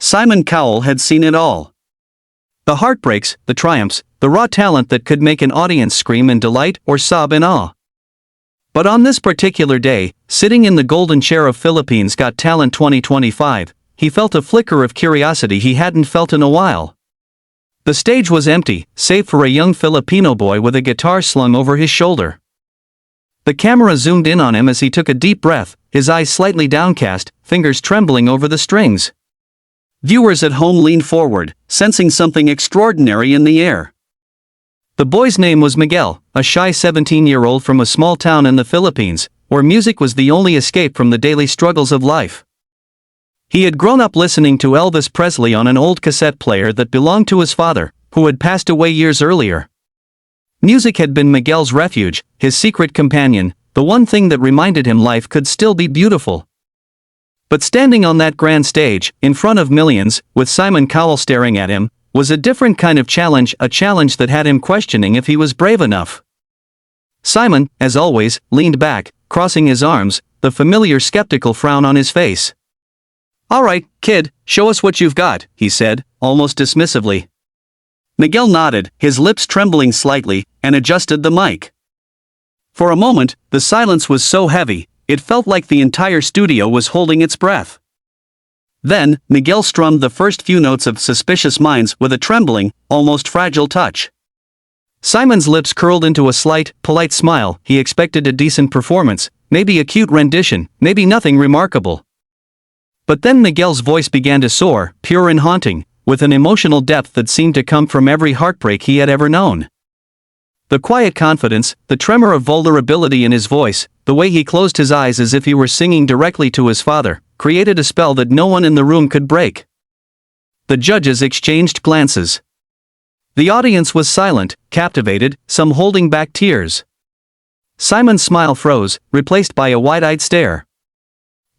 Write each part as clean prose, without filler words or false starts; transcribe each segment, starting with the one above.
Simon Cowell had seen it all. The heartbreaks, the triumphs, the raw talent that could make an audience scream in delight or sob in awe. But on this particular day, sitting in the golden chair of Philippines Got Talent 2025, he felt a flicker of curiosity he hadn't felt in a while. The stage was empty, save for a young Filipino boy with a guitar slung over his shoulder. The camera zoomed in on him as he took a deep breath, his eyes slightly downcast, fingers trembling over the strings. Viewers at home leaned forward, sensing something extraordinary in the air. The boy's name was Miguel, a shy 17-year-old from a small town in the Philippines, where music was the only escape from the daily struggles of life. He had grown up listening to Elvis Presley on an old cassette player that belonged to his father, who had passed away years earlier. Music had been Miguel's refuge, his secret companion, the one thing that reminded him life could still be beautiful. But standing on that grand stage, in front of millions, with Simon Cowell staring at him, was a different kind of challenge, a challenge that had him questioning if he was brave enough. Simon, as always, leaned back, crossing his arms, the familiar skeptical frown on his face. "All right, kid, show us what you've got," he said, almost dismissively. Miguel nodded, his lips trembling slightly, and adjusted the mic. For a moment, the silence was so heavy, it felt like the entire studio was holding its breath. Then, Miguel strummed the first few notes of Suspicious Minds with a trembling, almost fragile touch. Simon's lips curled into a slight, polite smile. He expected a decent performance, maybe a cute rendition, maybe nothing remarkable. But then Miguel's voice began to soar, pure and haunting, with an emotional depth that seemed to come from every heartbreak he had ever known. The quiet confidence, the tremor of vulnerability in his voice, the way he closed his eyes as if he were singing directly to his father, created a spell that no one in the room could break. The judges exchanged glances. The audience was silent, captivated, some holding back tears. Simon's smile froze, replaced by a wide-eyed stare.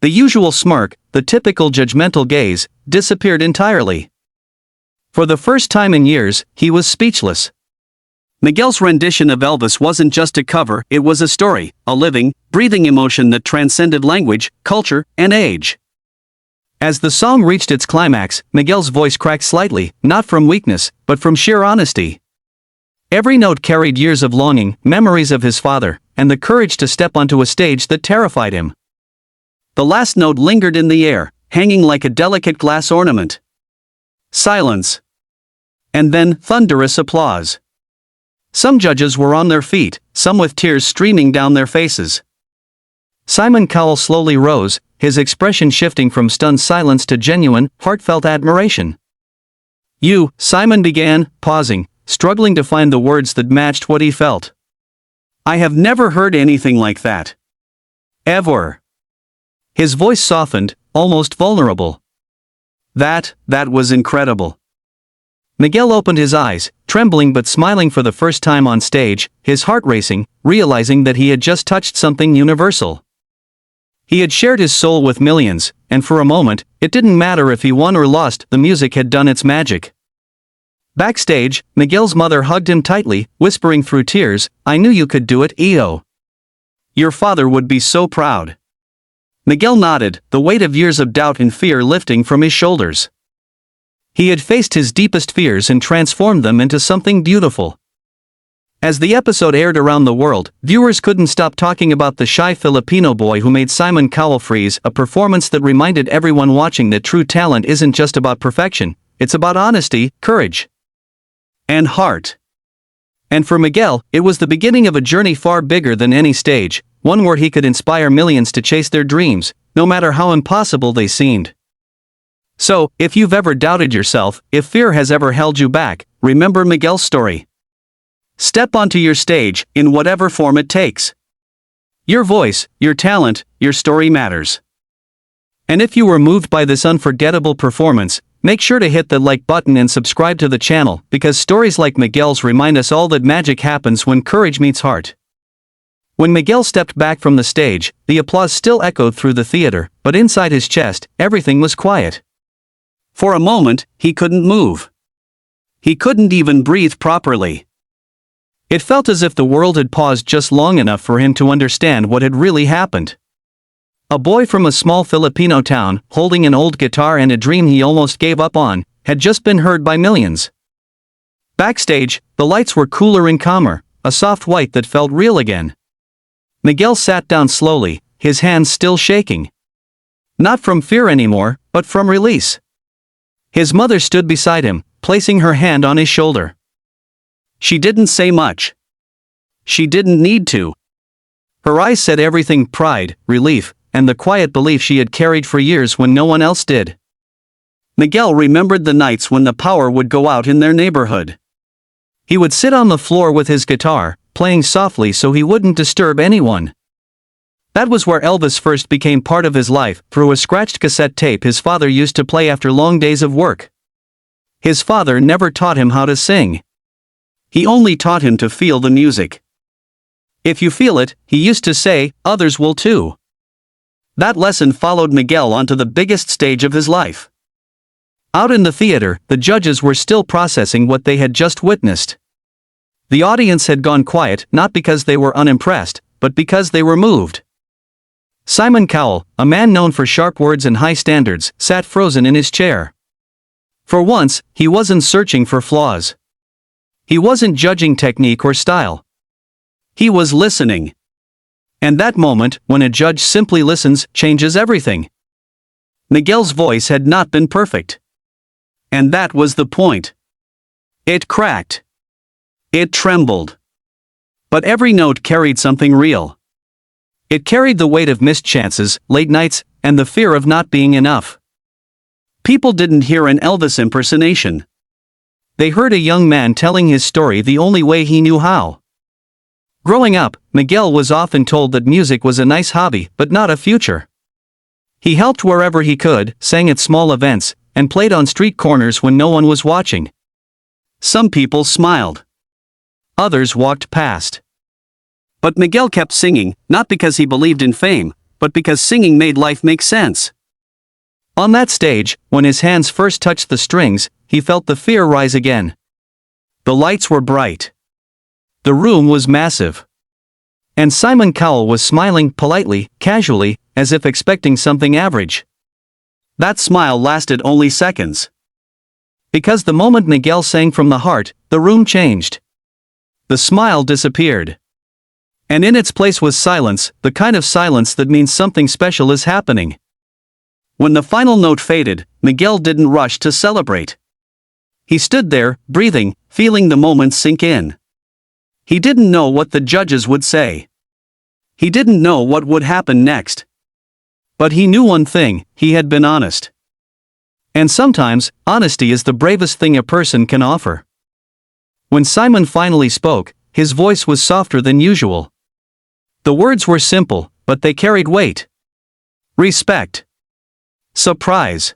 The usual smirk, the typical judgmental gaze, disappeared entirely. For the first time in years, he was speechless. Miguel's rendition of Elvis wasn't just a cover, it was a story, a living, breathing emotion that transcended language, culture, and age. As the song reached its climax, Miguel's voice cracked slightly, not from weakness, but from sheer honesty. Every note carried years of longing, memories of his father, and the courage to step onto a stage that terrified him. The last note lingered in the air, hanging like a delicate glass ornament. Silence. And then, thunderous applause. Some judges were on their feet, some with tears streaming down their faces. Simon Cowell slowly rose, his expression shifting from stunned silence to genuine, heartfelt admiration. "You," Simon began, pausing, struggling to find the words that matched what he felt. "I have never heard anything like that. Ever." His voice softened, almost vulnerable. That was incredible." Miguel opened his eyes, trembling but smiling for the first time on stage, his heart racing, realizing that he had just touched something universal. He had shared his soul with millions, and for a moment, it didn't matter if he won or lost, the music had done its magic. Backstage, Miguel's mother hugged him tightly, whispering through tears, "I knew you could do it, Eo. Your father would be so proud." Miguel nodded, the weight of years of doubt and fear lifting from his shoulders. He had faced his deepest fears and transformed them into something beautiful. As the episode aired around the world, viewers couldn't stop talking about the shy Filipino boy who made Simon Cowell freeze, a performance that reminded everyone watching that true talent isn't just about perfection, it's about honesty, courage, and heart. And for Miguel, it was the beginning of a journey far bigger than any stage, one where he could inspire millions to chase their dreams, no matter how impossible they seemed. So, if you've ever doubted yourself, if fear has ever held you back, remember Miguel's story. Step onto your stage, in whatever form it takes. Your voice, your talent, your story matters. And if you were moved by this unforgettable performance, make sure to hit the like button and subscribe to the channel, because stories like Miguel's remind us all that magic happens when courage meets heart. When Miguel stepped back from the stage, the applause still echoed through the theater, but inside his chest, everything was quiet. For a moment, he couldn't move. He couldn't even breathe properly. It felt as if the world had paused just long enough for him to understand what had really happened. A boy from a small Filipino town, holding an old guitar and a dream he almost gave up on, had just been heard by millions. Backstage, the lights were cooler and calmer, a soft white that felt real again. Miguel sat down slowly, his hands still shaking. Not from fear anymore, but from release. His mother stood beside him, placing her hand on his shoulder. She didn't say much. She didn't need to. Her eyes said everything: pride, relief, and the quiet belief she had carried for years when no one else did. Miguel remembered the nights when the power would go out in their neighborhood. He would sit on the floor with his guitar, playing softly so he wouldn't disturb anyone. That was where Elvis first became part of his life, through a scratched cassette tape his father used to play after long days of work. His father never taught him how to sing. He only taught him to feel the music. If you feel it, he used to say, others will too. That lesson followed Miguel onto the biggest stage of his life. Out in the theater, the judges were still processing what they had just witnessed. The audience had gone quiet, not because they were unimpressed, but because they were moved. Simon Cowell, a man known for sharp words and high standards, sat frozen in his chair. For once, he wasn't searching for flaws. He wasn't judging technique or style. He was listening. And that moment, when a judge simply listens, changes everything. Miguel's voice had not been perfect. And that was the point. It cracked. It trembled. But every note carried something real. It carried the weight of missed chances, late nights, and the fear of not being enough. People didn't hear an Elvis impersonation. They heard a young man telling his story the only way he knew how. Growing up, Miguel was often told that music was a nice hobby, but not a future. He helped wherever he could, sang at small events, and played on street corners when no one was watching. Some people smiled. Others walked past. But Miguel kept singing, not because he believed in fame, but because singing made life make sense. On that stage, when his hands first touched the strings, he felt the fear rise again. The lights were bright. The room was massive. And Simon Cowell was smiling politely, casually, as if expecting something average. That smile lasted only seconds. Because the moment Miguel sang from the heart, the room changed. The smile disappeared. And in its place was silence, the kind of silence that means something special is happening. When the final note faded, Miguel didn't rush to celebrate. He stood there, breathing, feeling the moment sink in. He didn't know what the judges would say. He didn't know what would happen next. But he knew one thing: he had been honest. And sometimes, honesty is the bravest thing a person can offer. When Simon finally spoke, his voice was softer than usual. The words were simple, but they carried weight. Respect. Surprise.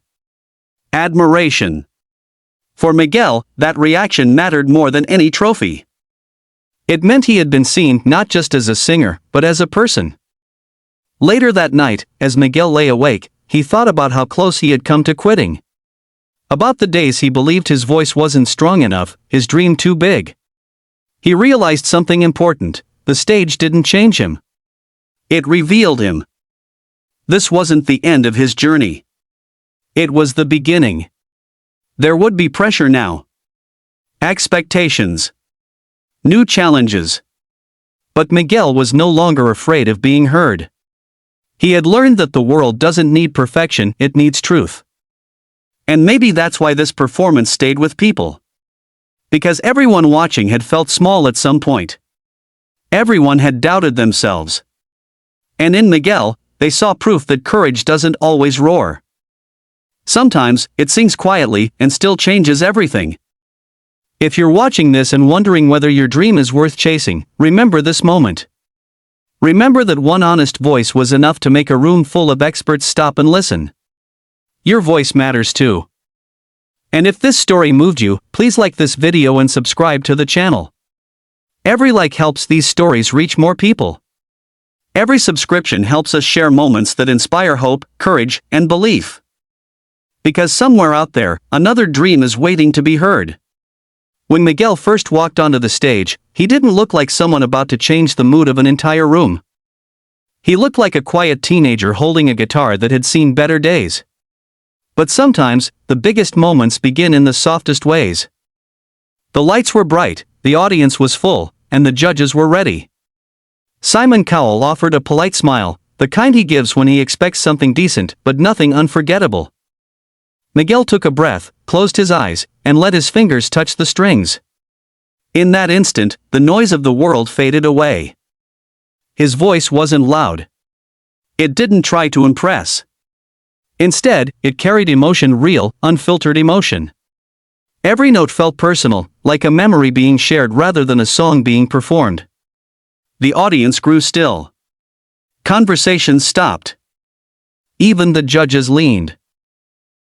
Admiration. For Miguel, that reaction mattered more than any trophy. It meant he had been seen not just as a singer, but as a person. Later that night, as Miguel lay awake, he thought about how close he had come to quitting. About the days he believed his voice wasn't strong enough, his dream too big. He realized something important: the stage didn't change him. It revealed him. This wasn't the end of his journey. It was the beginning. There would be pressure now. Expectations. New challenges. But Miguel was no longer afraid of being heard. He had learned that the world doesn't need perfection, it needs truth. And maybe that's why this performance stayed with people. Because everyone watching had felt small at some point. Everyone had doubted themselves. And in Miguel, they saw proof that courage doesn't always roar. Sometimes, it sings quietly and still changes everything. If you're watching this and wondering whether your dream is worth chasing, remember this moment. Remember that one honest voice was enough to make a room full of experts stop and listen. Your voice matters too. And if this story moved you, please like this video and subscribe to the channel. Every like helps these stories reach more people. Every subscription helps us share moments that inspire hope, courage, and belief. Because somewhere out there, another dream is waiting to be heard. When Miguel first walked onto the stage, he didn't look like someone about to change the mood of an entire room. He looked like a quiet teenager holding a guitar that had seen better days. But sometimes, the biggest moments begin in the softest ways. The lights were bright, the audience was full, and the judges were ready. Simon Cowell offered a polite smile, the kind he gives when he expects something decent but nothing unforgettable. Miguel took a breath, closed his eyes, and let his fingers touch the strings. In that instant, the noise of the world faded away. His voice wasn't loud. It didn't try to impress. Instead, it carried emotion, real, unfiltered emotion. Every note felt personal, like a memory being shared rather than a song being performed. The audience grew still. Conversations stopped. Even the judges leaned.